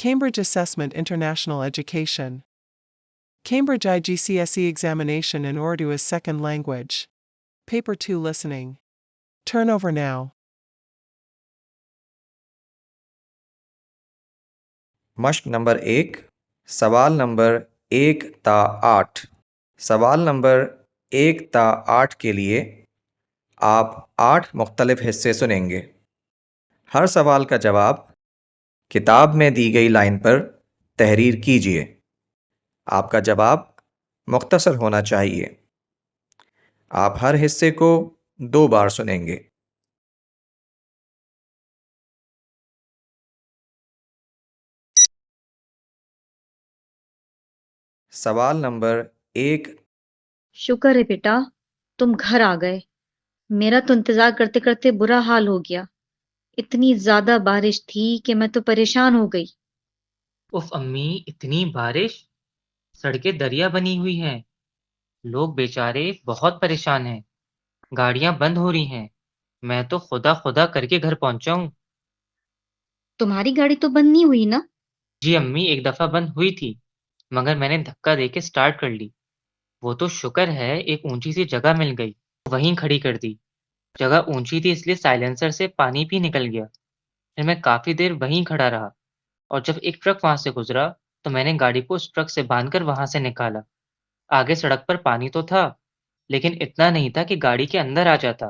Cambridge Assessment International Education. Cambridge IGCSE examination in Urdu as second language. Paper 2 listening. Turn over now. مشق number 1، سوال number 1 تا 8۔ سوال number 1 تا 8 کے لیے آپ 8 مختلف حصے سنیں گے۔ ہر سوال کا جواب کتاب میں دی گئی لائن پر تحریر کیجیے۔ آپ کا جواب مختصر ہونا چاہیے۔ آپ ہر حصے کو 2 بار سنیں گے۔ سوال نمبر 1۔ شکر ہے بیٹا، تم گھر آ گئے۔ میرا تو انتظار کرتے کرتے برا حال ہو گیا۔ اتنی زیادہ بارش تھی کہ میں تو پریشان ہو گئی۔ اف امی، اتنی بارش! سڑکیں دریا بنی ہوئی ہیں، لوگ بیچارے بہت پریشان ہیں، گاڑیاں بند ہو رہی ہیں۔ میں تو خدا خدا کر کے گھر پہنچا ہوں۔ تمہاری گاڑی تو بند نہیں ہوئی نا؟ جی امی، ایک دفعہ بند ہوئی تھی، مگر میں نے دھکا دے کے سٹارٹ کر لی۔ وہ تو شکر ہے ایک اونچی سی جگہ مل گئی، وہیں کھڑی کر دی۔ جگہ اونچی تھی اس لیے سائلنسر سے پانی بھی نکل گیا۔ پھر میں کافی دیر وہیں کھڑا رہا، اور جب ایک ٹرک وہاں سے گزرا تو میں نے گاڑی کو اس ٹرک سے باندھ کر وہاں سے نکالا۔ آگے سڑک پر پانی تو تھا، لیکن اتنا نہیں تھا کہ گاڑی کے اندر آ جاتا۔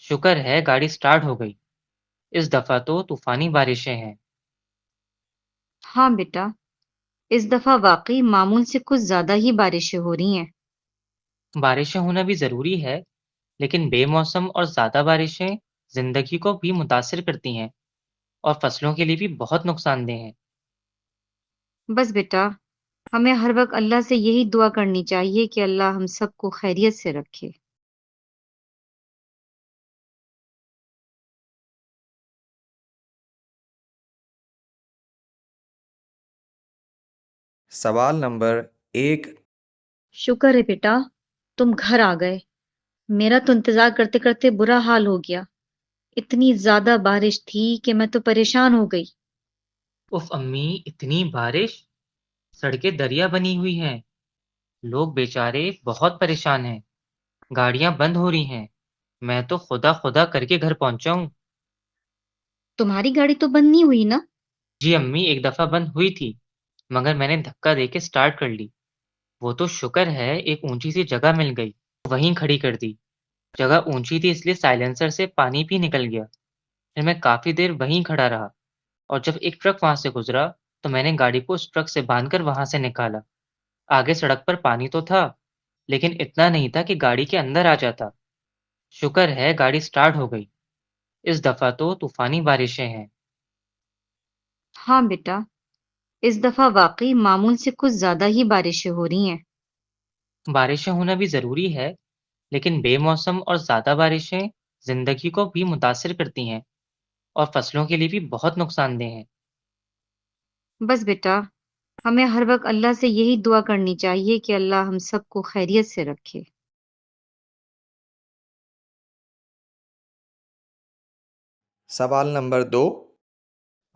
شکر ہے گاڑی سٹارٹ ہو گئی۔ اس دفعہ تو طوفانی بارشیں ہیں۔ ہاں بیٹا، اس دفعہ واقعی معمول سے کچھ زیادہ ہی بارشیں ہو رہی ہیں۔ بارشیں ہونا بھی ضروری ہے، لیکن بے موسم اور زیادہ بارشیں زندگی کو بھی متاثر کرتی ہیں اور فصلوں کے لیے بھی بہت نقصان دہ ہیں۔ بس بیٹا، ہمیں ہر وقت اللہ سے یہی دعا کرنی چاہیے کہ اللہ ہم سب کو خیریت سے رکھے۔ سوال نمبر 1۔ شکر ہے بیٹا، تم گھر آ گئے۔ میرا تو انتظار کرتے کرتے برا حال ہو گیا۔ اتنی زیادہ بارش تھی کہ میں تو پریشان ہو گئی۔ اف امی، اتنی بارش! سڑکیں دریا بنی ہوئی ہیں، لوگ بیچارے بہت پریشان ہیں، گاڑیاں بند ہو رہی ہیں۔ میں تو خدا خدا کر کے گھر پہنچا ہوں۔ تمہاری گاڑی تو بند نہیں ہوئی نا؟ جی امی، ایک دفعہ بند ہوئی تھی، مگر میں نے دھکا دے کے سٹارٹ کر لی۔ وہ تو شکر ہے ایک اونچی سی جگہ مل گئی، وہیں کھڑی کر دی۔ جگہ اونچی تھی اس لیے سائلنسر سے پانی بھی نکل گیا۔ پھر میں کافی دیر وہیں کھڑا رہا، اور جب ایک ٹرک وہاں سے گزرا تو میں نے گاڑی کو اس ٹرک سے باندھ کر وہاں سے نکالا۔ آگے سڑک پر پانی تو تھا، لیکن اتنا نہیں تھا کہ گاڑی کے اندر آ جاتا۔ شکر ہے گاڑی سٹارٹ ہو گئی۔ اس دفعہ تو طوفانی بارشیں ہیں۔ ہاں بیٹا، اس دفعہ واقعی معمول سے کچھ زیادہ ہی بارشیں ہو رہی ہیں۔ بارشیں ہونا بھی ضروری ہے، لیکن بے موسم اور زیادہ بارشیں زندگی کو بھی متاثر کرتی ہیں اور فصلوں کے لیے بھی بہت نقصان دہ ہیں۔ بس بیٹا، ہمیں ہر وقت اللہ سے یہی دعا کرنی چاہیے کہ اللہ ہم سب کو خیریت سے رکھے۔ سوال نمبر 2۔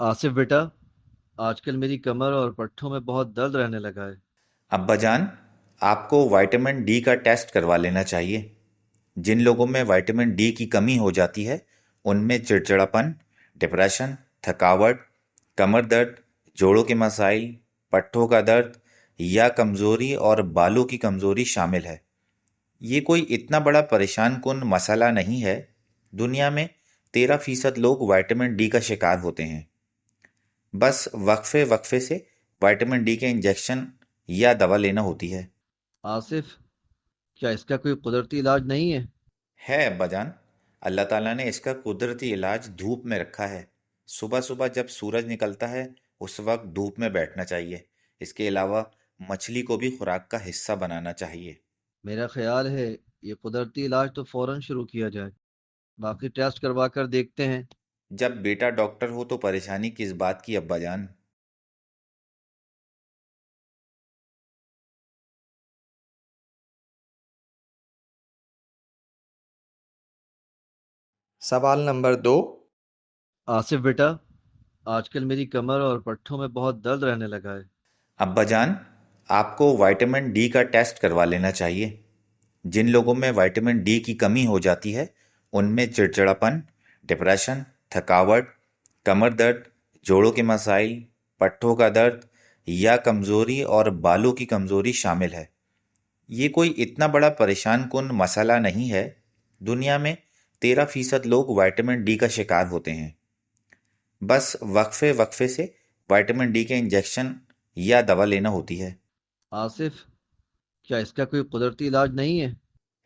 آصف بیٹا، آج کل میری کمر اور پٹھوں میں بہت درد رہنے لگا ہے۔ ابا جان، آپ کو وائٹامن ڈی کا ٹیسٹ کروا لینا چاہیے۔ جن لوگوں میں وائٹامن ڈی کی کمی ہو جاتی ہے ان میں چڑچڑاپن، ڈپریشن، تھکاوٹ، کمر درد، جوڑوں کے مسائل، پٹھوں کا درد یا کمزوری اور بالوں کی کمزوری شامل ہے۔ یہ کوئی اتنا بڑا پریشان کن مسئلہ نہیں ہے۔ دنیا میں 13% لوگ وائٹامن ڈی کا شکار ہوتے ہیں۔ بس وقفے وقفے سے وائٹامن ڈی کے انجیکشن یا دوا لینا ہوتی ہے۔ آصف، کیا اس کا کوئی قدرتی علاج نہیں ہے؟ ہے ابا جان، اللہ تعالیٰ نے اس کا قدرتی علاج دھوپ میں رکھا ہے۔ صبح صبح جب سورج نکلتا ہے اس وقت دھوپ میں بیٹھنا چاہیے۔ اس کے علاوہ مچھلی کو بھی خوراک کا حصہ بنانا چاہیے۔ میرا خیال ہے یہ قدرتی علاج تو فوراً شروع کیا جائے۔ باقی ٹیسٹ کروا کر دیکھتے ہیں۔ جب بیٹا ڈاکٹر ہو تو پریشانی کس بات کی ابا جان؟ سوال نمبر 2۔ آصف بیٹا، آج کل میری کمر اور پٹھوں میں بہت درد رہنے لگا ہے۔ ابا جان، آپ کو وائٹامن ڈی کا ٹیسٹ کروا لینا چاہیے۔ جن لوگوں میں وائٹامن ڈی کی کمی ہو جاتی ہے ان میں چڑچڑاپن، ڈپریشن، تھکاوٹ، کمر درد، جوڑوں کے مسائل، پٹھوں کا درد یا کمزوری اور بالوں کی کمزوری شامل ہے۔ یہ کوئی اتنا بڑا پریشان کن مسئلہ نہیں ہے۔ دنیا میں 13% لوگ وائٹامن ڈی کا شکار ہوتے ہیں۔ بس وقفے وقفے سے وائٹامن ڈی کے انجیکشن یا دوا لینا ہوتی ہے۔ آصف، کیا اس کا کوئی قدرتی علاج نہیں ہے؟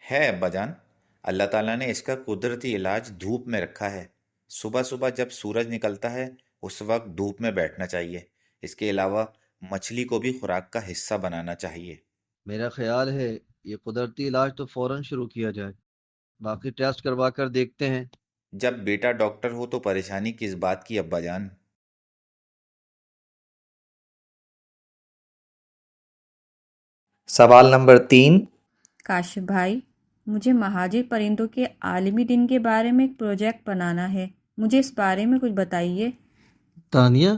ہے ابا جان، اللہ تعالیٰ نے اس کا قدرتی علاج دھوپ میں رکھا ہے۔ صبح صبح جب سورج نکلتا ہے اس وقت دھوپ میں بیٹھنا چاہیے۔ اس کے علاوہ مچھلی کو بھی خوراک کا حصہ بنانا چاہیے۔ میرا خیال ہے یہ قدرتی علاج تو فوراً شروع کیا جائے، باقی ٹیسٹ کروا کر دیکھتے ہیں۔ جب بیٹا ڈاکٹر ہو تو پریشانی کس بات کی ابا جان؟ سوال نمبر 3۔ کاشف بھائی، مجھے مہاجر پرندوں کے عالمی دن کے بارے میں ایک پروجیکٹ بنانا ہے، مجھے اس بارے میں کچھ بتائیے۔ تانیہ،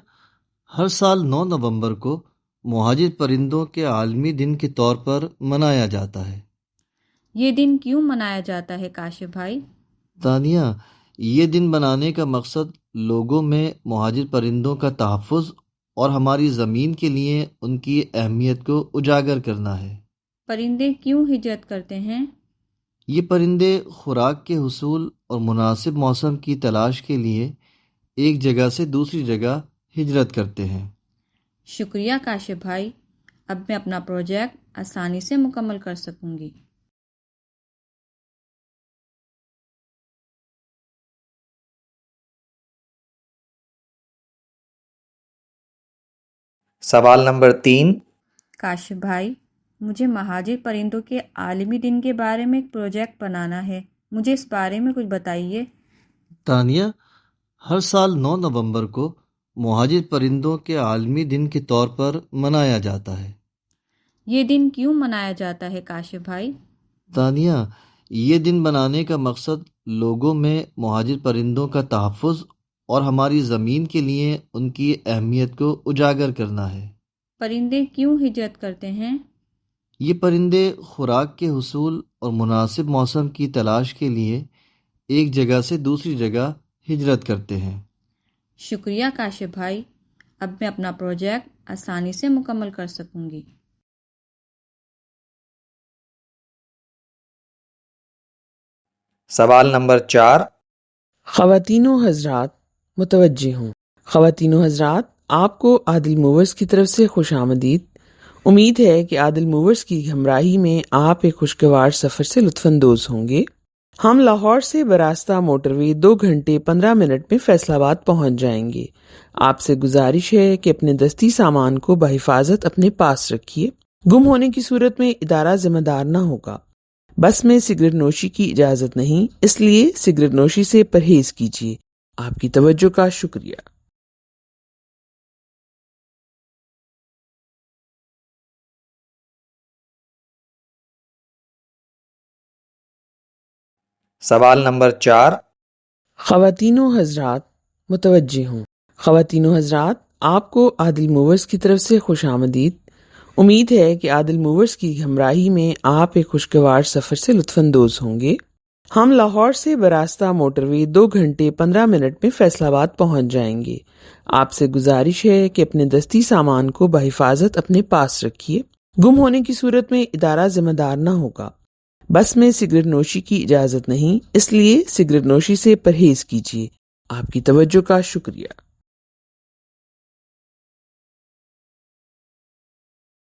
ہر سال 9 نومبر کو مہاجر پرندوں کے عالمی دن کے طور پر منایا جاتا ہے۔ یہ دن کیوں منایا جاتا ہے کاشف بھائی؟ تانیہ، یہ دن بنانے کا مقصد لوگوں میں مہاجر پرندوں کا تحفظ اور ہماری زمین کے لیے ان کی اہمیت کو اجاگر کرنا ہے۔ پرندے کیوں ہجرت کرتے ہیں؟ یہ پرندے خوراک کے حصول اور مناسب موسم کی تلاش کے لیے ایک جگہ سے دوسری جگہ ہجرت کرتے ہیں۔ شکریہ کاشف بھائی، اب میں اپنا پروجیکٹ آسانی سے مکمل کر سکوں گی۔ سوال نمبر 3۔ کاشف بھائی، مجھے مہاجر پرندوں کے عالمی دن کے بارے میں ایک پروجیکٹ بنانا ہے، مجھے اس بارے میں کچھ بتائیے۔ تانیہ، ہر سال 9 نومبر کو مہاجر پرندوں کے عالمی دن کے طور پر منایا جاتا ہے۔ یہ دن کیوں منایا جاتا ہے کاشف بھائی؟ تانیہ، یہ دن بنانے کا مقصد لوگوں میں مہاجر پرندوں کا تحفظ اور ہماری زمین کے لیے ان کی اہمیت کو اجاگر کرنا ہے۔ پرندے کیوں ہجرت کرتے ہیں؟ یہ پرندے خوراک کے حصول اور مناسب موسم کی تلاش کے لیے ایک جگہ سے دوسری جگہ ہجرت کرتے ہیں۔ شکریہ کاشف بھائی، اب میں اپنا پروجیکٹ آسانی سے مکمل کر سکوں گی۔ سوال نمبر 4۔ خواتین و حضرات متوجہ ہوں۔ خواتین و حضرات، آپ کو عادل موورز کی طرف سے خوش آمدید۔ امید ہے کہ عادل موورز کی ہمراہی میں آپ ایک خوشگوار سفر سے لطف اندوز ہوں گے۔ ہم لاہور سے براستہ موٹر وے 2 گھنٹے 15 منٹ میں فیصل آباد پہنچ جائیں گے۔ آپ سے گزارش ہے کہ اپنے دستی سامان کو بحفاظت اپنے پاس رکھیے۔ گم ہونے کی صورت میں ادارہ ذمہ دار نہ ہوگا۔ بس میں سگریٹ نوشی کی اجازت نہیں، اس لیے سگریٹ نوشی سے پرہیز کیجیے۔ آپ کی توجہ کا شکریہ۔ سوال نمبر 4۔ خواتین و حضرات متوجہ ہوں۔ خواتین و حضرات، آپ کو عادل موورز کی طرف سے خوش آمدید۔ امید ہے کہ عادل موورز کی ہمراہی میں آپ ایک خوشگوار سفر سے لطف اندوز ہوں گے۔ ہم لاہور سے براستہ موٹر وے 2 گھنٹے 15 منٹ میں فیصل آباد پہنچ جائیں گے۔ آپ سے گزارش ہے کہ اپنے دستی سامان کو بحفاظت اپنے پاس رکھیے۔ گم ہونے کی صورت میں ادارہ ذمہ دار نہ ہوگا۔ بس میں سگریٹ نوشی کی اجازت نہیں، اس لیے سگریٹ نوشی سے پرہیز کیجیے۔ آپ کی توجہ کا شکریہ۔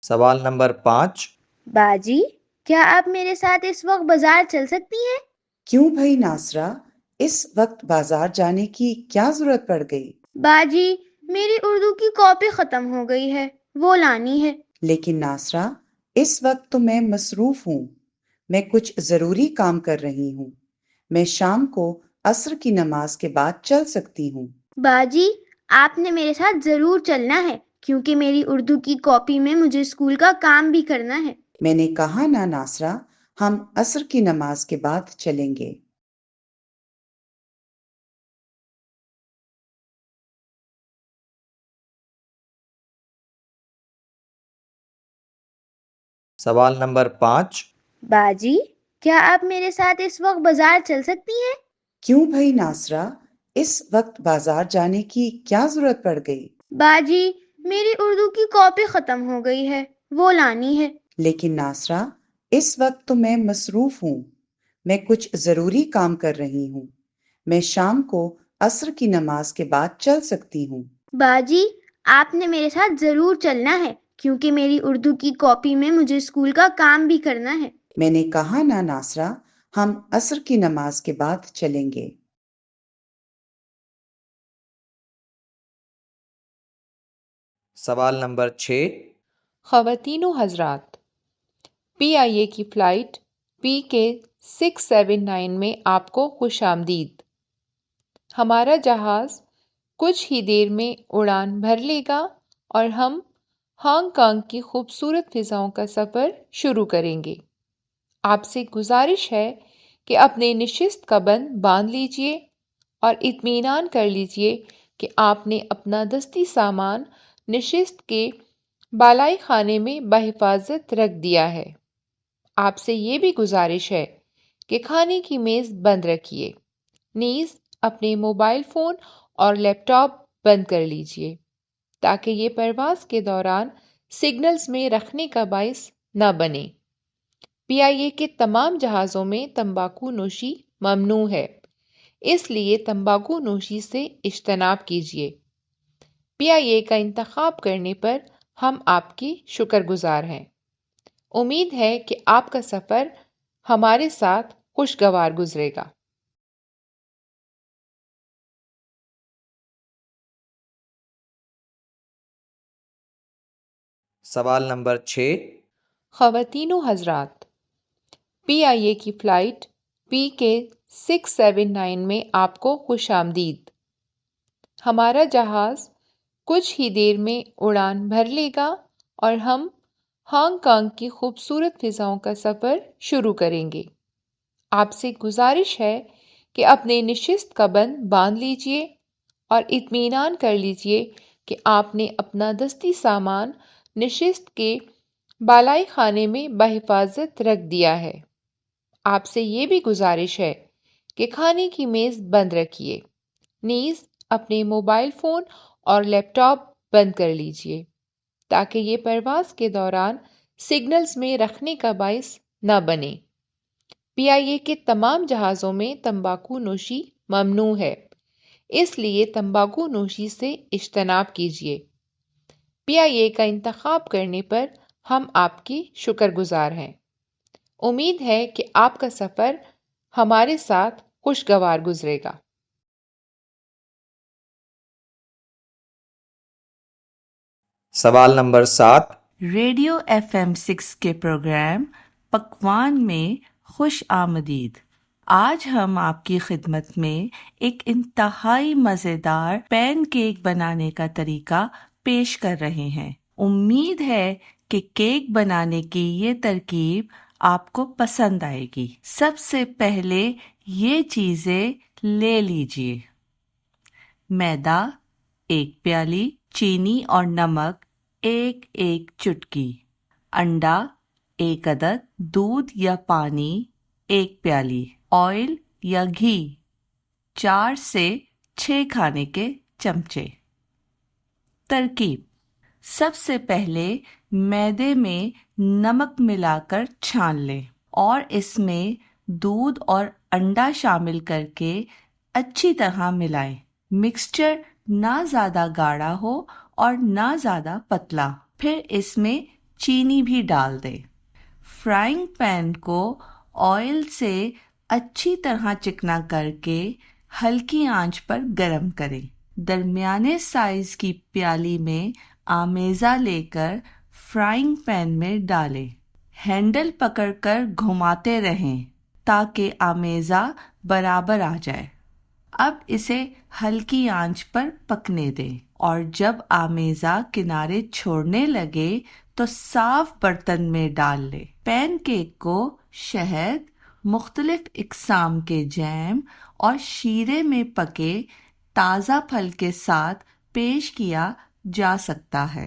سوال نمبر 5۔ باجی، کیا آپ میرے ساتھ اس وقت بازار چل سکتی ہیں؟ کیوں بھائی ناصرہ، اس وقت بازار جانے کی کیا ضرورت پڑ گئی؟ باجی، میری اردو کی کاپی ختم ہو گئی ہے، وہ لانی ہے۔ لیکن ناصرہ، اس وقت تو میں مصروف ہوں، میں کچھ ضروری کام کر رہی ہوں۔ میں شام کو عصر کی نماز کے بعد چل سکتی ہوں۔ باجی، آپ نے میرے ساتھ ضرور چلنا ہے، کیونکہ میری اردو کی کاپی میں مجھے اسکول کا کام بھی کرنا ہے۔ میں نے کہا نا ناصرہ، ہم عصر کی نماز کے بعد چلیں گے۔ سوال نمبر 5۔ باجی، کیا آپ میرے ساتھ اس وقت بازار چل سکتی ہیں؟ کیوں بھائی ناصرہ، اس وقت بازار جانے کی کیا ضرورت پڑ گئی؟ باجی، میری اردو کی کاپی ختم ہو گئی ہے، وہ لانی ہے۔ لیکن ناصرہ، اس وقت تو میں مصروف ہوں، میں کچھ ضروری کام کر رہی ہوں، میں شام کو عصر کی نماز کے بعد چل سکتی ہوں۔ باجی، آپ نے میرے ساتھ ضرور چلنا ہے کیونکہ میری اردو کی کاپی میں مجھے اسکول کا کام بھی کرنا ہے۔ میں نے کہا نا ناصرہ، ہم عصر کی نماز کے بعد چلیں گے۔ سوال نمبر 6۔ خواتین و حضرات، PIA کی فلائٹ PK 679 میں آپ کو خوش آمدید۔ ہمارا جہاز کچھ ہی دیر میں اڑان بھر لے گا اور ہم ہانگ کانگ کی خوبصورت فضاؤں کا سفر شروع کریں گے۔ آپ سے گزارش ہے کہ اپنے نشست کا بند باندھ لیجئے اور اطمینان کر لیجئے کہ آپ نے اپنا دستی سامان نشست کے بالائی خانے میں بحفاظت رکھ دیا ہے۔ آپ سے یہ بھی گزارش ہے کہ کھانے کی میز بند رکھیے، نیز اپنے موبائل فون اور لیپ ٹاپ بند کر لیجئے تاکہ یہ پرواز کے دوران سگنلز میں رکھنے کا باعث نہ بنے۔ PIA کے تمام جہازوں میں تمباکو نوشی ممنوع ہے، اس لیے تمباکو نوشی سے اجتناب کیجیے۔ PIA کا انتخاب کرنے پر ہم آپ کی شکر گزار ہیں۔ امید ہے کہ آپ کا سفر ہمارے ساتھ خوشگوار گزرے گا۔ سوال نمبر 6۔ خواتین و حضرات، PIA کی فلائٹ PK 679 میں آپ کو خوش آمدید۔ ہمارا جہاز کچھ ہی دیر میں اڑان بھر لے گا اور ہم ہانگ کانگ کی خوبصورت فضاؤں کا سفر شروع کریں گے۔ آپ سے گزارش ہے کہ اپنے نشست کا بند باندھ لیجئے اور اطمینان کر لیجئے کہ آپ نے اپنا دستی سامان نشست کے بالائی خانے میں بحفاظت رکھ دیا ہے۔ آپ سے یہ بھی گزارش ہے کہ کھانے کی میز بند رکھیے، نیز اپنے موبائل فون اور لیپ ٹاپ بند کر لیجئے تاکہ یہ پرواز کے دوران سگنلز میں رکھنے کا باعث نہ بنے۔ PIA کے تمام جہازوں میں تمباکو نوشی ممنوع ہے، اس لیے تمباکو نوشی سے اجتناب کیجیے۔ PIA کا انتخاب کرنے پر ہم آپ کی شکر گزار ہیں۔ امید ہے کہ آپ کا سفر ہمارے ساتھ خوشگوار گزرے گا۔ سوال نمبر 7۔ ریڈیو FM 6 کے پروگرام پکوان میں خوش آمدید۔ آج ہم آپ کی خدمت میں ایک انتہائی مزیدار پین کیک بنانے کا طریقہ پیش کر رہے ہیں۔ امید ہے کہ کیک بنانے کی یہ ترکیب آپ کو پسند آئے گی۔ سب سے پہلے یہ چیزیں لے لیجیے: میدا 1 پیالی، چینی اور نمک 1 چٹکی، انڈا 1 عدد، دودھ یا پانی 1 پیالی، آئل یا گھی 4 سے 6 کھانے کے چمچے۔ ترکیب: سب سے پہلے میدے میں نمک ملا کر چھان لیں اور اس میں دودھ اور انڈا شامل کر کے اچھی طرح ملائیں۔ مکسچر نہ زیادہ گاڑھا ہو اور نہ زیادہ پتلا۔ پھر اس میں چینی بھی ڈال دیں۔ فرائنگ پین کو آئل سے اچھی طرح چکنا کر کے ہلکی آنچ پر گرم کریں۔ درمیانے سائز کی پیالی میں آمیزہ لے کر فرائنگ پین میں ڈالیں۔ ہینڈل پکڑ کر گھماتے رہیں تاکہ آمیزہ برابر آ جائے۔ اب اسے ہلکی آنچ پر پکنے دیں اور جب آمیزہ کنارے چھوڑنے لگے تو صاف برتن میں ڈال لیں۔ پین کیک کو شہد، مختلف اقسام کے جیم اور شیرے میں پکے تازہ پھل کے ساتھ پیش کیا جا سکتا ہے۔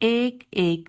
1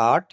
8।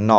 9।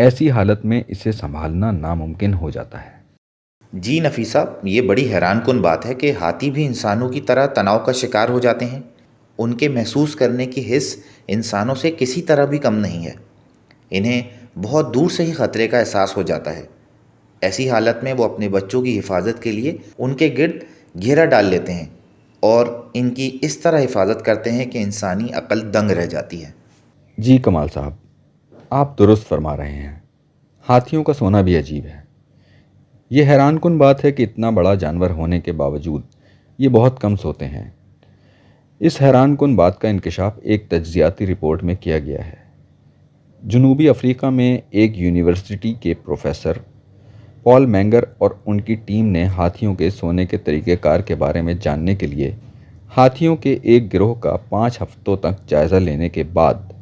ایسی حالت میں اسے سنبھالنا ناممکن ہو جاتا ہے۔ جی نفیسہ، یہ بڑی حیران کن بات ہے کہ ہاتھی بھی انسانوں کی طرح تناؤ کا شکار ہو جاتے ہیں۔ ان کے محسوس کرنے کی حس انسانوں سے کسی طرح بھی کم نہیں ہے۔ انہیں بہت دور سے ہی خطرے کا احساس ہو جاتا ہے۔ ایسی حالت میں وہ اپنے بچوں کی حفاظت کے لیے ان کے گرد گھیرا ڈال لیتے ہیں اور ان کی اس طرح حفاظت کرتے ہیں کہ انسانی عقل دنگ رہ جاتی ہے۔ جی کمال صاحب، آپ درست فرما رہے ہیں۔ ہاتھیوں کا سونا بھی عجیب ہے۔ یہ حیران کن بات ہے کہ اتنا بڑا جانور ہونے کے باوجود یہ بہت کم سوتے ہیں۔ اس حیران کن بات کا انکشاف ایک تجزیاتی رپورٹ میں کیا گیا ہے۔ جنوبی افریقہ میں ایک یونیورسٹی کے پروفیسر پال مینگر اور ان کی ٹیم نے ہاتھیوں کے سونے کے طریقہ کار کے بارے میں جاننے کے لیے ہاتھیوں کے ایک گروہ کا 5 ہفتوں تک جائزہ لینے کے بعد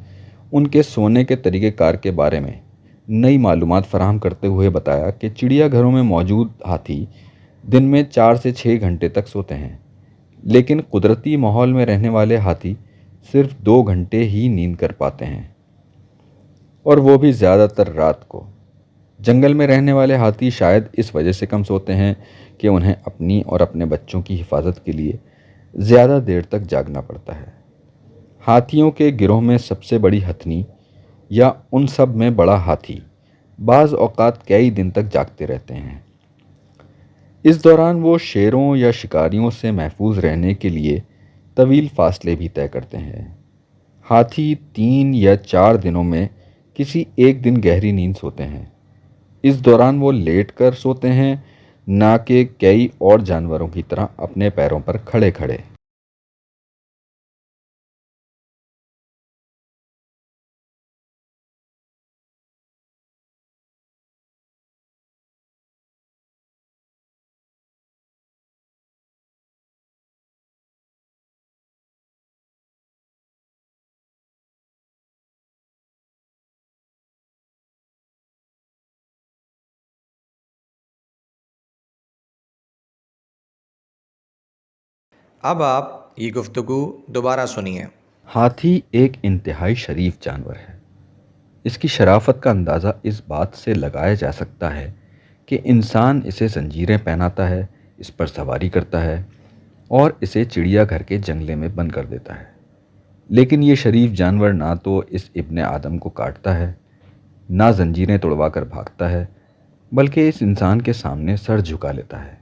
ان کے سونے کے طریقہ کار کے بارے میں نئی معلومات فراہم کرتے ہوئے بتایا کہ چڑیا گھروں میں موجود ہاتھی دن میں 4 سے 6 گھنٹے تک سوتے ہیں، لیکن قدرتی ماحول میں رہنے والے ہاتھی صرف 2 گھنٹے ہی نیند کر پاتے ہیں، اور وہ بھی زیادہ تر رات کو۔ جنگل میں رہنے والے ہاتھی شاید اس وجہ سے کم سوتے ہیں کہ انہیں اپنی اور اپنے بچوں کی حفاظت کے لیے زیادہ دیر تک جاگنا پڑتا ہے۔ ہاتھیوں کے گروہ میں سب سے بڑی ہتھنی یا ان سب میں بڑا ہاتھی بعض اوقات کئی دن تک جاگتے رہتے ہیں۔ اس دوران وہ شیروں یا شکاریوں سے محفوظ رہنے کے لیے طویل فاصلے بھی طے کرتے ہیں۔ ہاتھی 3 یا 4 دنوں میں کسی ایک دن گہری نیند سوتے ہیں۔ اس دوران وہ لیٹ کر سوتے ہیں، نہ کہ کئی اور جانوروں کی طرح اپنے پیروں پر کھڑے کھڑے۔ اب آپ یہ گفتگو دوبارہ سنیے۔ ہاتھی ایک انتہائی شریف جانور ہے۔ اس کی شرافت کا اندازہ اس بات سے لگایا جا سکتا ہے کہ انسان اسے زنجیریں پہناتا ہے، اس پر سواری کرتا ہے اور اسے چڑیا گھر کے جنگلے میں بند کر دیتا ہے، لیکن یہ شریف جانور نہ تو اس ابن آدم کو کاٹتا ہے، نہ زنجیریں توڑوا کر بھاگتا ہے، بلکہ اس انسان کے سامنے سر جھکا لیتا ہے۔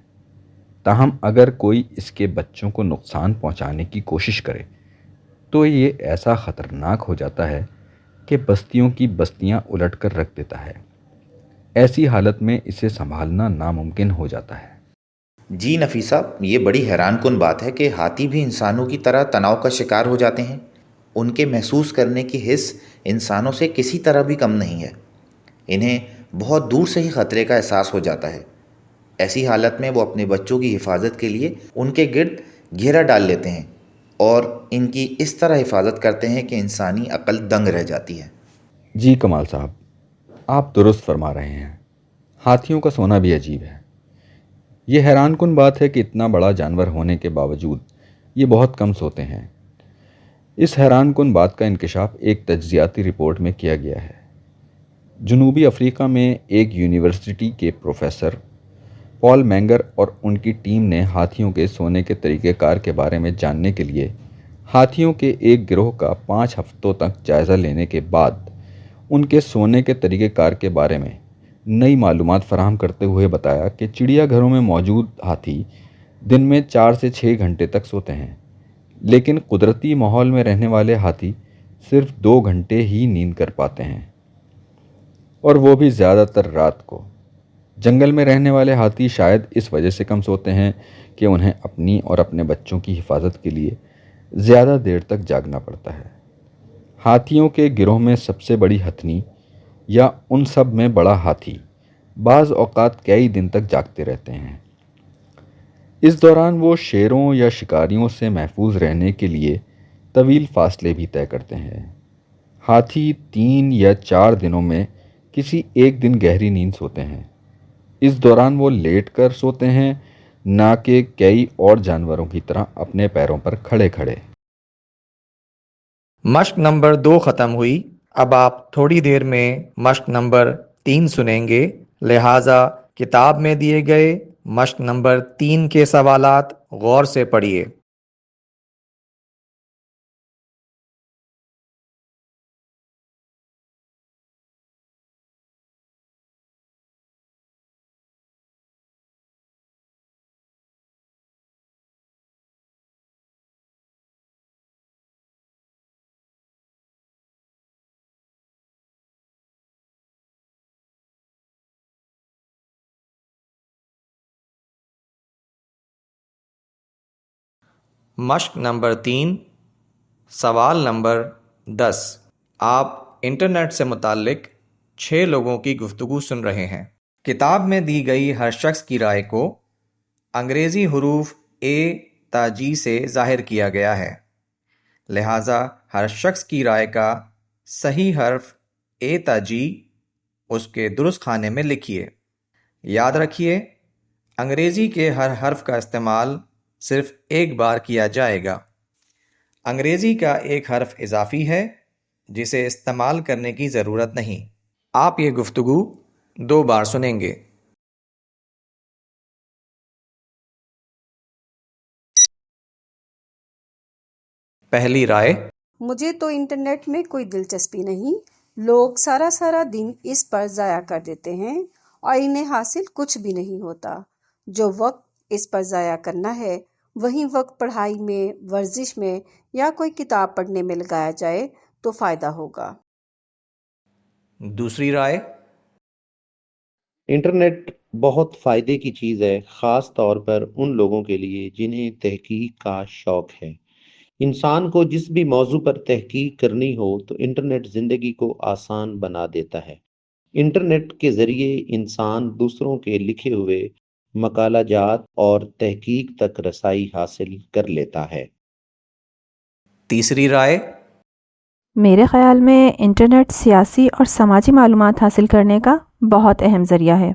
تاہم اگر کوئی اس کے بچوں کو نقصان پہنچانے کی کوشش کرے تو یہ ایسا خطرناک ہو جاتا ہے کہ بستیوں کی بستیاں الٹ کر رکھ دیتا ہے۔ ایسی حالت میں اسے سنبھالنا ناممکن ہو جاتا ہے۔ جی نفیسہ، یہ بڑی حیران کن بات ہے کہ ہاتھی بھی انسانوں کی طرح تناؤ کا شکار ہو جاتے ہیں۔ ان کے محسوس کرنے کی حس انسانوں سے کسی طرح بھی کم نہیں ہے۔ انہیں بہت دور سے ہی خطرے کا احساس ہو جاتا ہے۔ ایسی حالت میں وہ اپنے بچوں کی حفاظت کے لیے ان کے گرد گھیرا ڈال لیتے ہیں اور ان کی اس طرح حفاظت کرتے ہیں کہ انسانی عقل دنگ رہ جاتی ہے۔ جی کمال صاحب، آپ درست فرما رہے ہیں۔ ہاتھیوں کا سونا بھی عجیب ہے۔ یہ حیران کن بات ہے کہ اتنا بڑا جانور ہونے کے باوجود یہ بہت کم سوتے ہیں۔ اس حیران کن بات کا انکشاف ایک تجزیاتی رپورٹ میں کیا گیا ہے۔ جنوبی افریقہ میں ایک یونیورسٹی کے پروفیسر پال مینگر اور ان کی ٹیم نے ہاتھیوں کے سونے کے طریقہ کار کے بارے میں جاننے کے لیے ہاتھیوں کے ایک گروہ کا 5 ہفتوں تک جائزہ لینے کے بعد ان کے سونے کے طریقہ کار کے بارے میں نئی معلومات فراہم کرتے ہوئے بتایا کہ چڑیا گھروں میں موجود ہاتھی دن میں 4 سے 6 گھنٹے تک سوتے ہیں، لیکن قدرتی ماحول میں رہنے والے ہاتھی صرف 2 گھنٹے ہی نیند کر پاتے ہیں، اور وہ بھی زیادہ تر رات کو۔ جنگل میں رہنے والے ہاتھی شاید اس وجہ سے کم سوتے ہیں کہ انہیں اپنی اور اپنے بچوں کی حفاظت کے لیے زیادہ دیر تک جاگنا پڑتا ہے۔ ہاتھیوں کے گروہ میں سب سے بڑی ہتھنی یا ان سب میں بڑا ہاتھی بعض اوقات کئی دن تک جاگتے رہتے ہیں۔ اس دوران وہ شیروں یا شکاریوں سے محفوظ رہنے کے لیے طویل فاصلے بھی طے کرتے ہیں۔ ہاتھی 3 یا 4 دنوں میں کسی ایک دن گہری نیند سوتے ہیں۔ اس دوران وہ لیٹ کر سوتے ہیں، نہ کہ کئی اور جانوروں کی طرح اپنے پیروں پر کھڑے کھڑے۔ مشق نمبر 2 ختم ہوئی۔ اب آپ تھوڑی دیر میں مشق نمبر 3 سنیں گے، لہٰذا کتاب میں دیے گئے مشق نمبر 3 کے سوالات غور سے پڑھیے۔ مشق نمبر 3، سوال نمبر 10۔ آپ انٹرنیٹ سے متعلق 6 لوگوں کی گفتگو سن رہے ہیں۔ کتاب میں دی گئی ہر شخص کی رائے کو انگریزی حروف A تا G سے ظاہر کیا گیا ہے، لہٰذا ہر شخص کی رائے کا صحیح حرف A تا G اس کے درست خانے میں لکھیے۔ یاد رکھیے، انگریزی کے ہر حرف کا استعمال صرف ایک بار کیا جائے گا۔ انگریزی کا ایک حرف اضافی ہے جسے استعمال کرنے کی ضرورت نہیں۔ آپ یہ گفتگو 2 بار سنیں گے۔ پہلی رائے: مجھے تو انٹرنیٹ میں کوئی دلچسپی نہیں، لوگ سارا دن اس پر ضائع کر دیتے ہیں اور انہیں حاصل کچھ بھی نہیں ہوتا۔ جو وقت اس پر ضائع کرنا ہے وہی وقت پڑھائی میں، ورزش میں یا کوئی کتاب پڑھنے میں لگایا جائے تو فائدہ ہوگا۔ دوسری رائے: انٹرنیٹ بہت فائدے کی چیز ہے، خاص طور پر ان لوگوں کے لیے جنہیں تحقیق کا شوق ہے۔ انسان کو جس بھی موضوع پر تحقیق کرنی ہو تو انٹرنیٹ زندگی کو آسان بنا دیتا ہے۔ انٹرنیٹ کے ذریعے انسان دوسروں کے لکھے ہوئے مقالہ جات اور تحقیق تک رسائی حاصل کر لیتا ہے۔ تیسری رائے: میرے خیال میں انٹرنیٹ سیاسی اور سماجی معلومات حاصل کرنے کا بہت اہم ذریعہ ہے۔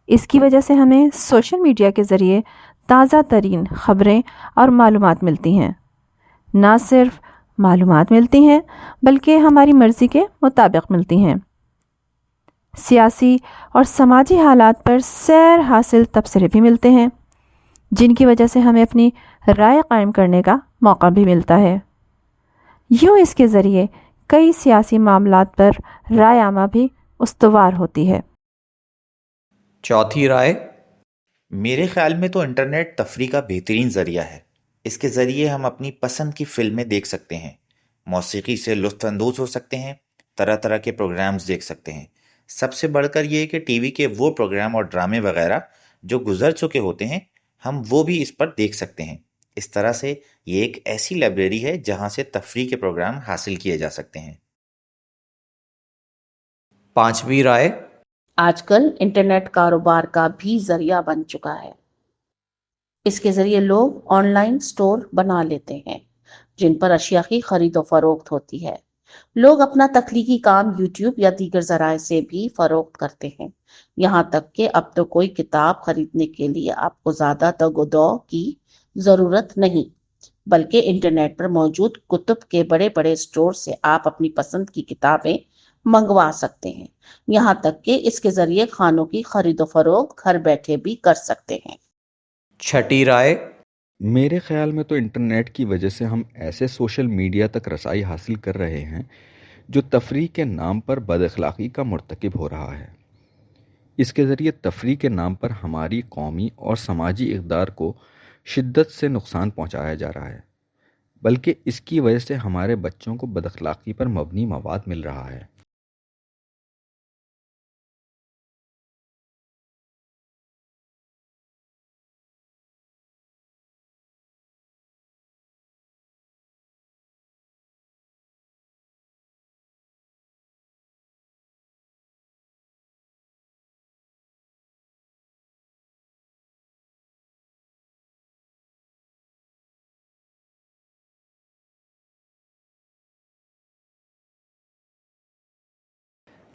اس کی وجہ سے ہمیں سوشل میڈیا کے ذریعے تازہ ترین خبریں اور معلومات ملتی ہیں۔ نہ صرف معلومات ملتی ہیں بلکہ ہماری مرضی کے مطابق ملتی ہیں۔ سیاسی اور سماجی حالات پر سیر حاصل تبصرے بھی ملتے ہیں جن کی وجہ سے ہمیں اپنی رائے قائم کرنے کا موقع بھی ملتا ہے۔ یوں اس کے ذریعے کئی سیاسی معاملات پر رائے عامہ بھی استوار ہوتی ہے۔ چوتھی رائے: میرے خیال میں تو انٹرنیٹ تفریح کا بہترین ذریعہ ہے۔ اس کے ذریعے ہم اپنی پسند کی فلمیں دیکھ سکتے ہیں، موسیقی سے لطف اندوز ہو سکتے ہیں، طرح طرح کے پروگرامز دیکھ سکتے ہیں۔ سب سے بڑھ کر یہ کہ ٹی وی کے وہ پروگرام اور ڈرامے وغیرہ جو گزر چکے ہوتے ہیں ہم وہ بھی اس پر دیکھ سکتے ہیں۔ اس طرح سے یہ ایک ایسی لائبریری ہے جہاں سے تفریح کے پروگرام حاصل کیے جا سکتے ہیں۔ پانچویں رائے: آج کل انٹرنیٹ کاروبار کا بھی ذریعہ بن چکا ہے۔ اس کے ذریعے لوگ آن لائن سٹور بنا لیتے ہیں جن پر اشیاء کی خرید و فروخت ہوتی ہے۔ لوگ اپنا تخلیقی کام یوٹیوب یا دیگر ذرائع سے بھی فروخت کرتے ہیں۔ یہاں تک کہ اب تو کوئی کتاب خریدنے کے لیے آپ کو زیادہ تگ و دو کی ضرورت نہیں، بلکہ انٹرنیٹ پر موجود کتب کے بڑے بڑے سٹور سے آپ اپنی پسند کی کتابیں منگوا سکتے ہیں۔ یہاں تک کہ اس کے ذریعے کھانوں کی خرید و فروخت گھر بیٹھے بھی کر سکتے ہیں۔ چھٹی رائے: میرے خیال میں تو انٹرنیٹ کی وجہ سے ہم ایسے سوشل میڈیا تک رسائی حاصل کر رہے ہیں جو تفریح کے نام پر بد اخلاقی کا مرتکب ہو رہا ہے۔ اس کے ذریعے تفریح کے نام پر ہماری قومی اور سماجی اقدار کو شدت سے نقصان پہنچایا جا رہا ہے، بلکہ اس کی وجہ سے ہمارے بچوں کو بد اخلاقی پر مبنی مواد مل رہا ہے۔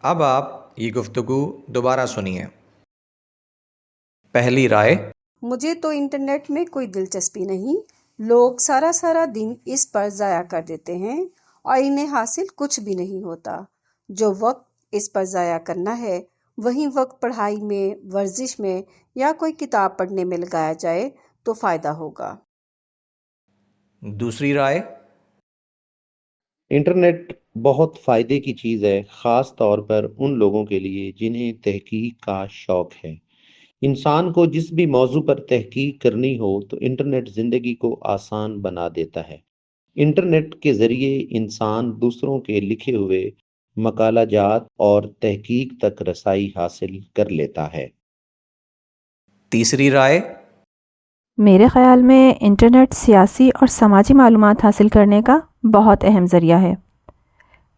اب آپ یہ گفتگو دوبارہ سنیے۔ پہلی رائے: مجھے تو انٹرنیٹ میں کوئی دلچسپی نہیں، لوگ سارا دن اس پر ضائع کر دیتے ہیں اور انہیں حاصل کچھ بھی نہیں ہوتا۔ جو وقت اس پر ضائع کرنا ہے وہی وقت پڑھائی میں، ورزش میں یا کوئی کتاب پڑھنے میں لگایا جائے تو فائدہ ہوگا۔ دوسری رائے، انٹرنیٹ بہت فائدے کی چیز ہے، خاص طور پر ان لوگوں کے لیے جنہیں تحقیق کا شوق ہے۔ انسان کو جس بھی موضوع پر تحقیق کرنی ہو تو انٹرنیٹ زندگی کو آسان بنا دیتا ہے۔ انٹرنیٹ کے ذریعے انسان دوسروں کے لکھے ہوئے مقالہ جات اور تحقیق تک رسائی حاصل کر لیتا ہے۔ تیسری رائے، میرے خیال میں انٹرنیٹ سیاسی اور سماجی معلومات حاصل کرنے کا بہت اہم ذریعہ ہے۔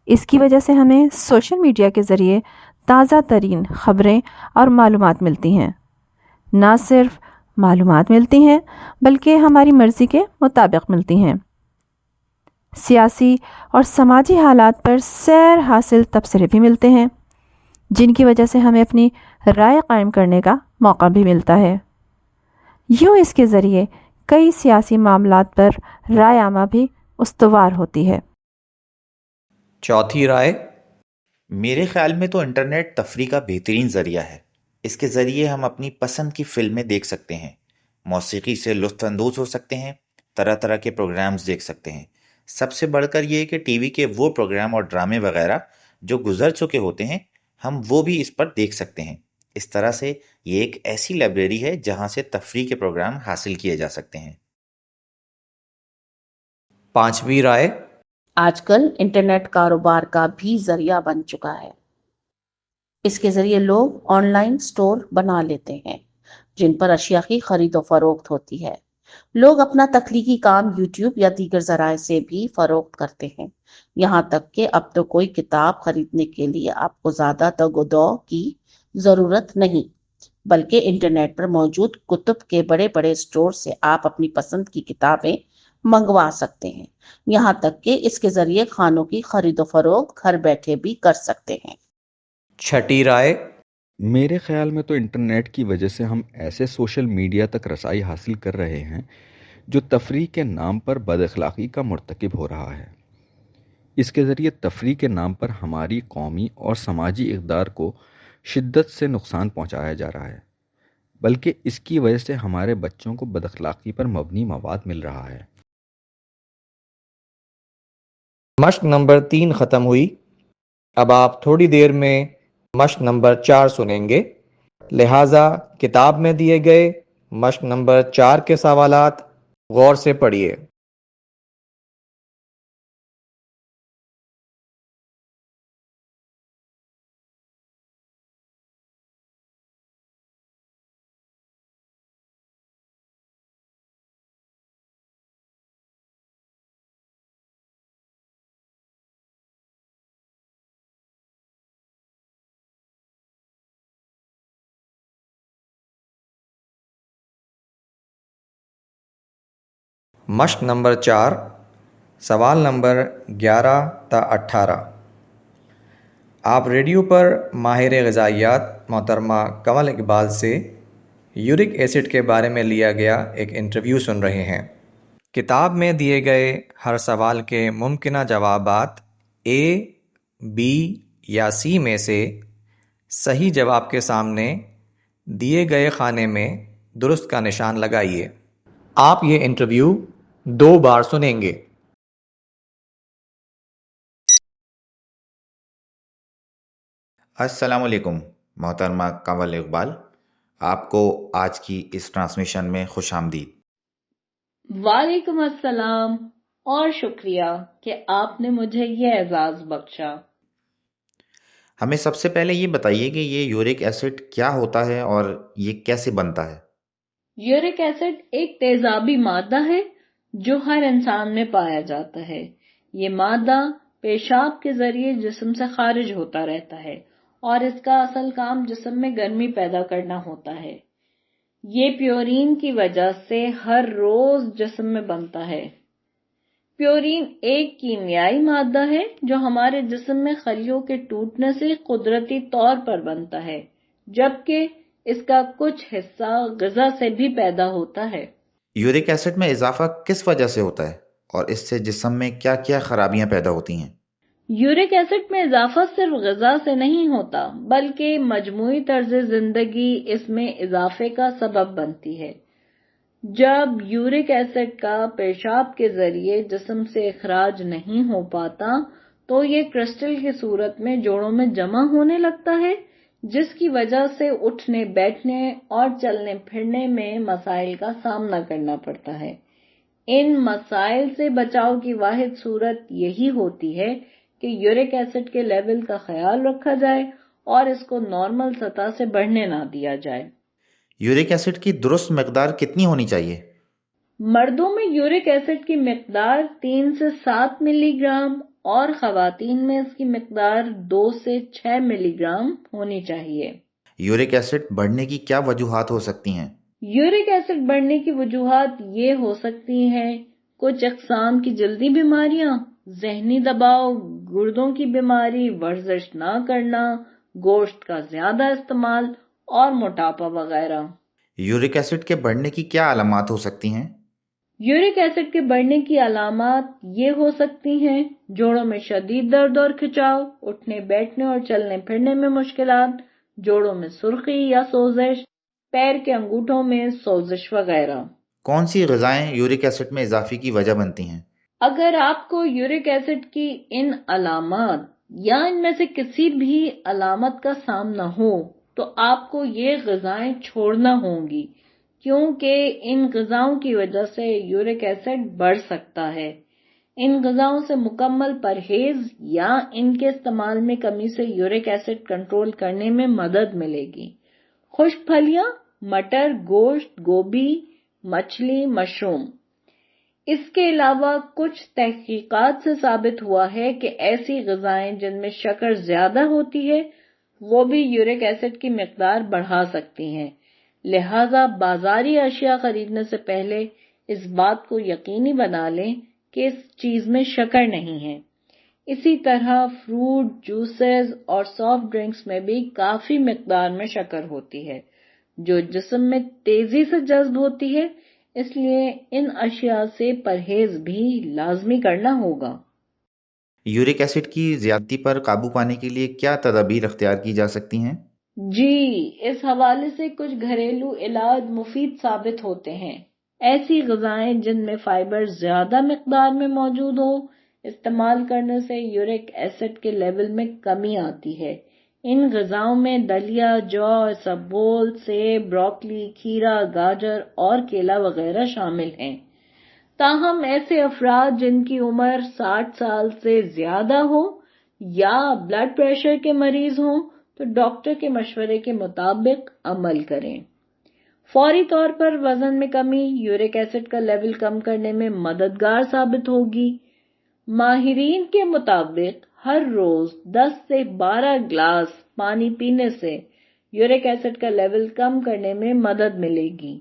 اس کی وجہ سے ہمیں سوشل میڈیا کے ذریعے تازہ ترین خبریں اور معلومات ملتی ہیں۔ نہ صرف معلومات ملتی ہیں بلکہ ہماری مرضی کے مطابق ملتی ہیں۔ سیاسی اور سماجی حالات پر سیر حاصل تبصرے بھی ملتے ہیں جن کی وجہ سے ہمیں اپنی رائے قائم کرنے کا موقع بھی ملتا ہے۔ یوں اس کے ذریعے کئی سیاسی معاملات پر رائے عامہ بھی استوار ہوتی ہے۔ چوتھی رائے، میرے خیال میں تو انٹرنیٹ تفریح کا بہترین ذریعہ ہے۔ اس کے ذریعے ہم اپنی پسند کی فلمیں دیکھ سکتے ہیں، موسیقی سے لطف اندوز ہو سکتے ہیں، طرح طرح کے پروگرامز دیکھ سکتے ہیں۔ سب سے بڑھ کر یہ کہ ٹی وی کے وہ پروگرام اور ڈرامے وغیرہ جو گزر چکے ہوتے ہیں ہم وہ بھی اس پر دیکھ سکتے ہیں۔ اس طرح سے یہ ایک ایسی لائبریری ہے جہاں سے تفریح کے پروگرام حاصل کیے جا سکتے ہیں۔ پانچویں رائے، آج کل انٹرنیٹ کاروبار کا بھی ذریعہ بن چکا ہے۔ اس کے ذریعے لوگ آن لائن سٹور بنا لیتے ہیں جن پر اشیاء کی خرید و فروخت ہوتی ہے۔ لوگ اپنا تخلیقی کام یوٹیوب یا دیگر ذرائع سے بھی فروخت کرتے ہیں۔ یہاں تک کہ اب تو کوئی کتاب خریدنے کے لیے آپ کو زیادہ تگ و دو کی ضرورت نہیں، بلکہ انٹرنیٹ پر موجود کتب کے بڑے بڑے سٹور سے آپ اپنی پسند کی کتابیں منگوا سکتے ہیں۔ یہاں تک کہ اس کے ذریعے کھانوں کی خرید و فروخت گھر بیٹھے بھی کر سکتے ہیں۔ چھٹی رائے، میرے خیال میں تو انٹرنیٹ کی وجہ سے ہم ایسے سوشل میڈیا تک رسائی حاصل کر رہے ہیں جو تفریح کے نام پر بد اخلاقی کا مرتکب ہو رہا ہے۔ اس کے ذریعے تفریح کے نام پر ہماری قومی اور سماجی اقدار کو شدت سے نقصان پہنچایا جا رہا ہے، بلکہ اس کی وجہ سے ہمارے بچوں کو بد اخلاقی پر مبنی مواد مل رہا ہے۔ مشق نمبر 3 ختم ہوئی۔ اب آپ تھوڑی دیر میں مشق نمبر 4 سنیں گے، لہٰذا کتاب میں دیے گئے مشق نمبر 4 کے سوالات غور سے پڑھیے۔ مشق نمبر 4، سوال نمبر 11 تا 18۔ آپ ریڈیو پر ماہر غذائیات محترمہ کنول اقبال سے یورک ایسڈ کے بارے میں لیا گیا ایک انٹرویو سن رہے ہیں۔ کتاب میں دیے گئے ہر سوال کے ممکنہ جوابات اے، بی یا سی میں سے صحیح جواب کے سامنے دیے گئے خانے میں درست کا نشان لگائیے۔ آپ یہ انٹرویو 2 بار سنیں گے۔ السلام علیکم محترمہ کنول اقبال، آپ کو آج کی اس ٹرانسمیشن میں خوش آمدید۔ وعلیکم السلام اور شکریہ کہ آپ نے مجھے یہ اعزاز بخشا۔ ہمیں سب سے پہلے یہ بتائیے کہ یہ یورک ایسڈ کیا ہوتا ہے اور یہ کیسے بنتا ہے؟ یورک ایسڈ ایک تیزابی مادہ ہے جو ہر انسان میں پایا جاتا ہے۔ یہ مادہ پیشاب کے ذریعے جسم سے خارج ہوتا رہتا ہے اور اس کا اصل کام جسم میں گرمی پیدا کرنا ہوتا ہے۔ یہ پیورین کی وجہ سے ہر روز جسم میں بنتا ہے۔ پیورین ایک کیمیائی مادہ ہے جو ہمارے جسم میں خلیوں کے ٹوٹنے سے قدرتی طور پر بنتا ہے، جبکہ اس کا کچھ حصہ غذا سے بھی پیدا ہوتا ہے۔ یورک ایسڈ میں اضافہ کس وجہ سے ہوتا ہے؟ اور اس سے جسم میں کیا کیا خرابیاں پیدا ہوتی ہیں؟ یورک ایسڈ میں اضافہ صرف غذا سے نہیں ہوتا بلکہ مجموعی طرز زندگی اس میں اضافے کا سبب بنتی ہے۔ جب یورک ایسڈ کا پیشاب کے ذریعے جسم سے اخراج نہیں ہو پاتا تو یہ کرسٹل کی صورت میں جوڑوں میں جمع ہونے لگتا ہے، جس کی وجہ سے اٹھنے بیٹھنے اور چلنے پھرنے میں مسائل کا سامنا کرنا پڑتا ہے۔ ان مسائل سے بچاؤ کی واحد صورت یہی ہوتی ہے کہ یورک ایسڈ کے لیول کا خیال رکھا جائے اور اس کو نارمل سطح سے بڑھنے نہ دیا جائے۔ یورک ایسڈ کی درست مقدار کتنی ہونی چاہیے؟ مردوں میں یورک ایسڈ کی مقدار 3 سے 7 ملی گرام اور خواتین میں اس کی مقدار 2 سے 6 ملی گرام ہونی چاہیے۔ یورک ایسڈ بڑھنے کی کیا وجوہات ہو سکتی ہیں؟ یورک ایسڈ بڑھنے کی وجوہات یہ ہو سکتی ہیں: کچھ اقسام کی جلدی بیماریاں، ذہنی دباؤ، گردوں کی بیماری، ورزش نہ کرنا، گوشت کا زیادہ استعمال اور موٹاپا وغیرہ۔ یورک ایسڈ کے بڑھنے کی کیا علامات ہو سکتی ہیں؟ یورک ایسڈ کے بڑھنے کی علامات یہ ہو سکتی ہیں: جوڑوں میں شدید درد اور کھچاؤ، اٹھنے بیٹھنے اور چلنے پھرنے میں مشکلات، جوڑوں میں سرخی یا سوزش، پیر کے انگوٹھوں میں سوزش وغیرہ۔ کون سی غذائیں یورک ایسڈ میں اضافے کی وجہ بنتی ہیں؟ اگر آپ کو یورک ایسڈ کی ان علامات یا ان میں سے کسی بھی علامت کا سامنا ہو تو آپ کو یہ غذائیں چھوڑنا ہوں گی، کیونکہ ان غذاؤں کی وجہ سے یورک ایسڈ بڑھ سکتا ہے۔ ان غذاؤں سے مکمل پرہیز یا ان کے استعمال میں کمی سے یورک ایسڈ کنٹرول کرنے میں مدد ملے گی۔ خشک پھلیاں، مٹر، گوشت، گوبھی، مچھلی، مشروم۔ اس کے علاوہ کچھ تحقیقات سے ثابت ہوا ہے کہ ایسی غذائیں جن میں شکر زیادہ ہوتی ہے وہ بھی یورک ایسڈ کی مقدار بڑھا سکتی ہیں، لہذا بازاری اشیاء خریدنے سے پہلے اس بات کو یقینی بنا لیں کہ اس چیز میں شکر نہیں ہے۔ اسی طرح فروٹ، جوسز اور سافٹ ڈرنکس میں بھی کافی مقدار میں شکر ہوتی ہے جو جسم میں تیزی سے جذب ہوتی ہے، اس لیے ان اشیاء سے پرہیز بھی لازمی کرنا ہوگا۔ یورک ایسڈ کی زیادتی پر قابو پانے کے لیے کیا تدابیر اختیار کی جا سکتی ہیں؟ جی، اس حوالے سے کچھ گھریلو علاج مفید ثابت ہوتے ہیں۔ ایسی غذائیں جن میں فائبر زیادہ مقدار میں موجود ہو استعمال کرنے سے یورک ایسڈ کے لیول میں کمی آتی ہے۔ ان غذاؤں میں دلیا، جو، اسبگول، سیب، بروکلی، کھیرا، گاجر اور کیلا وغیرہ شامل ہیں۔ تاہم ایسے افراد جن کی عمر 60 سال سے زیادہ ہو یا بلڈ پریشر کے مریض ہوں تو ڈاکٹر کے مشورے کے مطابق عمل کریں۔ فوری طور پر وزن میں کمی یورک ایسڈ کا لیول کم کرنے میں مددگار ثابت ہوگی۔ ماہرین کے مطابق ہر روز 10 سے 12 گلاس پانی پینے سے یورک ایسڈ کا لیول کم کرنے میں مدد ملے گی۔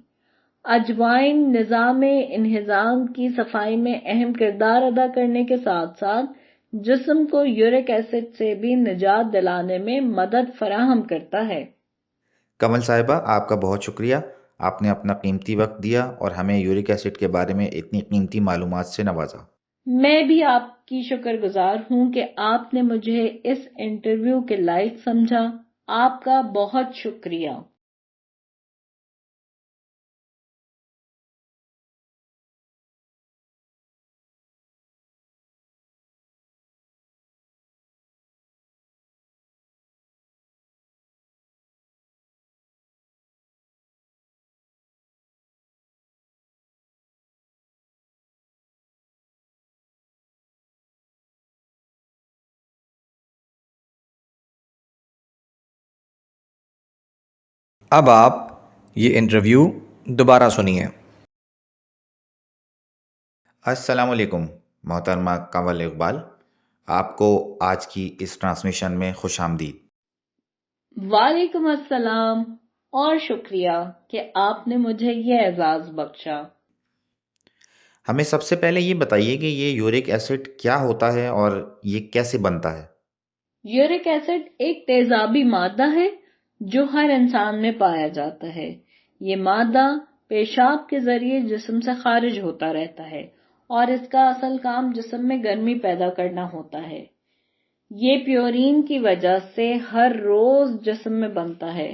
اجوائن نظام انہضام کی صفائی میں اہم کردار ادا کرنے کے ساتھ ساتھ جسم کو یورک ایسڈ سے بھی نجات دلانے میں مدد فراہم کرتا ہے۔ کمل صاحبہ، آپ کا بہت شکریہ، آپ نے اپنا قیمتی وقت دیا اور ہمیں یورک ایسڈ کے بارے میں اتنی قیمتی معلومات سے نوازا۔ میں بھی آپ کی شکر گزار ہوں کہ آپ نے مجھے اس انٹرویو کے لائق سمجھا۔ آپ کا بہت شکریہ۔ اب آپ یہ انٹرویو دوبارہ سنیے۔ السلام علیکم محترمہ کنول اقبال، آپ کو آج کی اس ٹرانسمیشن میں خوش آمدید۔ وعلیکم السلام اور شکریہ کہ آپ نے مجھے یہ اعزاز بخشا۔ ہمیں سب سے پہلے یہ بتائیے کہ یہ یورک ایسڈ کیا ہوتا ہے اور یہ کیسے بنتا ہے؟ یورک ایسڈ ایک تیزابی مادہ ہے جو ہر انسان میں پایا جاتا ہے۔ یہ مادہ پیشاب کے ذریعے جسم سے خارج ہوتا رہتا ہے اور اس کا اصل کام جسم میں گرمی پیدا کرنا ہوتا ہے۔ یہ پیورین کی وجہ سے ہر روز جسم میں بنتا ہے۔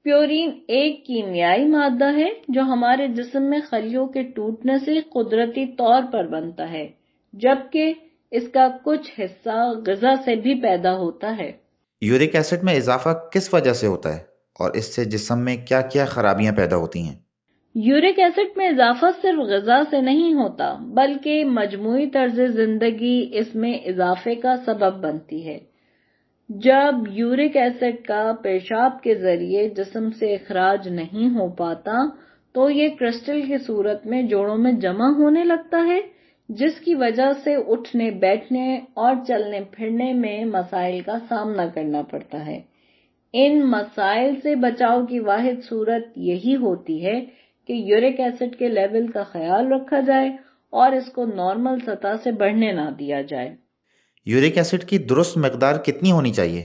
پیورین ایک کیمیائی مادہ ہے جو ہمارے جسم میں خلیوں کے ٹوٹنے سے قدرتی طور پر بنتا ہے، جبکہ اس کا کچھ حصہ غذا سے بھی پیدا ہوتا ہے۔ یورک ایسڈ میں اضافہ کس وجہ سے ہوتا ہے اور اس سے جسم میں کیا کیا خرابیاں پیدا ہوتی ہیں؟ یورک ایسڈ میں اضافہ صرف غذا سے نہیں ہوتا بلکہ مجموعی طرز زندگی اس میں اضافے کا سبب بنتی ہے۔ جب یورک ایسڈ کا پیشاب کے ذریعے جسم سے اخراج نہیں ہو پاتا تو یہ کرسٹل کی صورت میں جوڑوں میں جمع ہونے لگتا ہے، جس کی وجہ سے اٹھنے بیٹھنے اور چلنے پھرنے میں مسائل کا سامنا کرنا پڑتا ہے۔ ان مسائل سے بچاؤ کی واحد صورت یہی ہوتی ہے کہ یورک ایسڈ کے لیول کا خیال رکھا جائے اور اس کو نارمل سطح سے بڑھنے نہ دیا جائے۔ یورک ایسڈ کی درست مقدار کتنی ہونی چاہیے؟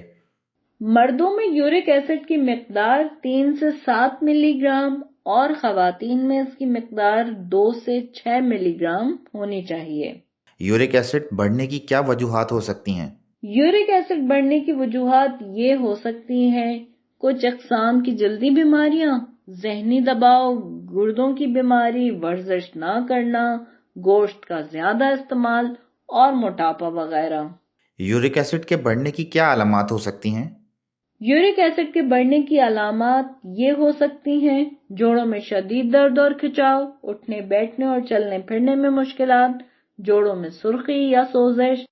مردوں میں یورک ایسڈ کی مقدار 3 سے 7 ملی گرام اور خواتین میں اس کی مقدار 2 سے 6 ملی گرام ہونی چاہیے۔ یورک ایسڈ بڑھنے کی کیا وجوہات ہو سکتی ہیں؟ یورک ایسڈ بڑھنے کی وجوہات یہ ہو سکتی ہیں: کچھ اقسام کی جلدی بیماریاں، ذہنی دباؤ، گردوں کی بیماری، ورزش نہ کرنا، گوشت کا زیادہ استعمال اور موٹاپا وغیرہ۔ یورک ایسڈ کے بڑھنے کی کیا علامات ہو سکتی ہیں؟ یورک ایسڈ کے بڑھنے کی علامات یہ ہو سکتی ہیں: جوڑوں میں شدید درد اور کھچاؤ، اٹھنے بیٹھنے اور چلنے پھرنے میں مشکلات، جوڑوں میں سرخی یا سوزش،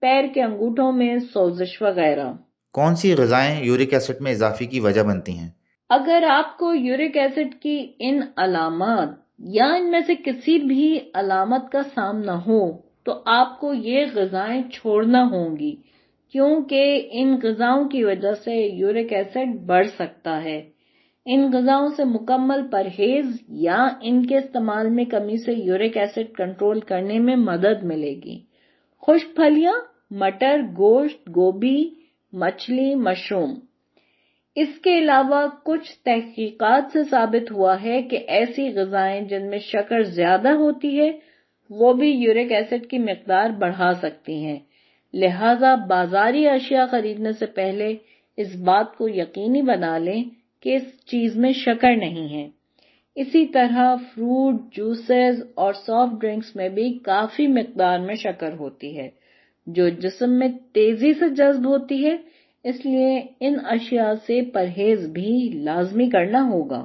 پیر کے انگوٹھوں میں سوزش وغیرہ۔ کون سی غذائیں یورک ایسڈ میں اضافے کی وجہ بنتی ہیں؟ اگر آپ کو یورک ایسڈ کی ان علامات یا ان میں سے کسی بھی علامت کا سامنا ہو تو آپ کو یہ غذائیں چھوڑنا ہوں گی، کیونکہ ان غذاؤں کی وجہ سے یورک ایسڈ بڑھ سکتا ہے۔ ان غذاؤں سے مکمل پرہیز یا ان کے استعمال میں کمی سے یورک ایسڈ کنٹرول کرنے میں مدد ملے گی۔ خشک پھلیاں، مٹر، گوشت، گوبھی، مچھلی، مشروم۔ اس کے علاوہ کچھ تحقیقات سے ثابت ہوا ہے کہ ایسی غذائیں جن میں شکر زیادہ ہوتی ہے وہ بھی یورک ایسڈ کی مقدار بڑھا سکتی ہیں، لہذا بازاری اشیاء خریدنے سے پہلے اس بات کو یقینی بنا لیں کہ اس چیز میں شکر نہیں ہے۔ اسی طرح فروٹ، جوسز اور سافٹ ڈرنکس میں بھی کافی مقدار میں شکر ہوتی ہے جو جسم میں تیزی سے جذب ہوتی ہے، اس لیے ان اشیاء سے پرہیز بھی لازمی کرنا ہوگا۔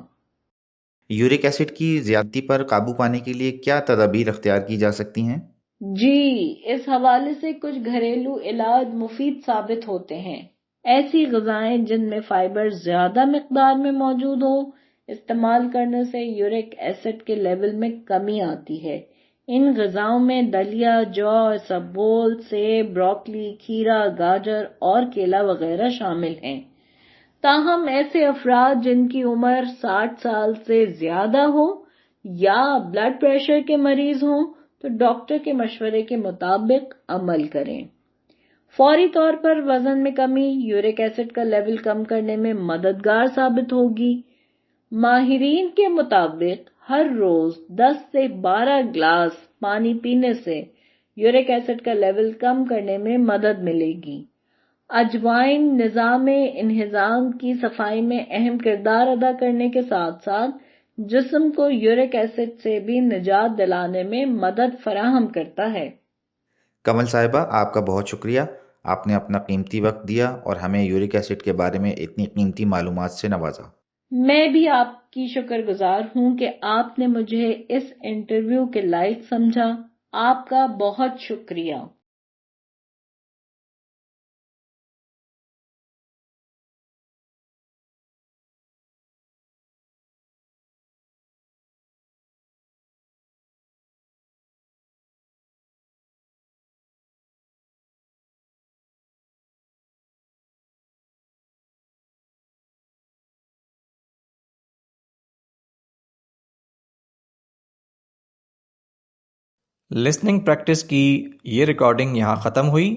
یورک ایسڈ کی زیادتی پر قابو پانے کے لیے کیا تدابیر اختیار کی جا سکتی ہیں؟ جی، اس حوالے سے کچھ گھریلو علاج مفید ثابت ہوتے ہیں۔ ایسی غذائیں جن میں فائبر زیادہ مقدار میں موجود ہو استعمال کرنے سے یورک ایسڈ کے لیول میں کمی آتی ہے۔ ان غذاؤں میں دلیا، جو، اسبگول، سیب، بروکلی، کھیرا، گاجر اور کیلا وغیرہ شامل ہیں۔ تاہم ایسے افراد جن کی عمر 60 سال سے زیادہ ہو یا بلڈ پریشر کے مریض ہوں تو ڈاکٹر کے مشورے کے مطابق عمل کریں۔ فوری طور پر وزن میں کمی یورک ایسڈ کا لیول کم کرنے میں مددگار ثابت ہوگی۔ ماہرین کے مطابق ہر روز 10 سے 12 گلاس پانی پینے سے یورک ایسڈ کا لیول کم کرنے میں مدد ملے گی۔ اجوائن نظام انہضام کی صفائی میں اہم کردار ادا کرنے کے ساتھ ساتھ جسم کو یورک ایسڈ سے بھی نجات دلانے میں مدد فراہم کرتا ہے۔ کمل صاحبہ، آپ کا بہت شکریہ، آپ نے اپنا قیمتی وقت دیا اور ہمیں یورک ایسڈ کے بارے میں اتنی قیمتی معلومات سے نوازا۔ میں بھی آپ کی شکر گزار ہوں کہ آپ نے مجھے اس انٹرویو کے لائق سمجھا۔ آپ کا بہت شکریہ۔ لسننگ پریکٹس کی یہ ریکارڈنگ یہاں ختم ہوئی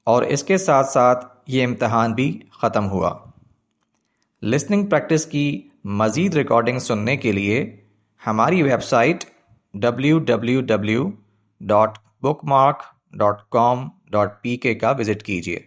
اور اس کے ساتھ ساتھ یہ امتحان بھی ختم ہوا۔ لسننگ پریکٹس کی مزید ریکارڈنگ سننے کے لیے ہماری ویب سائٹ www.bookmark.com.pk کا وزٹ کیجیے۔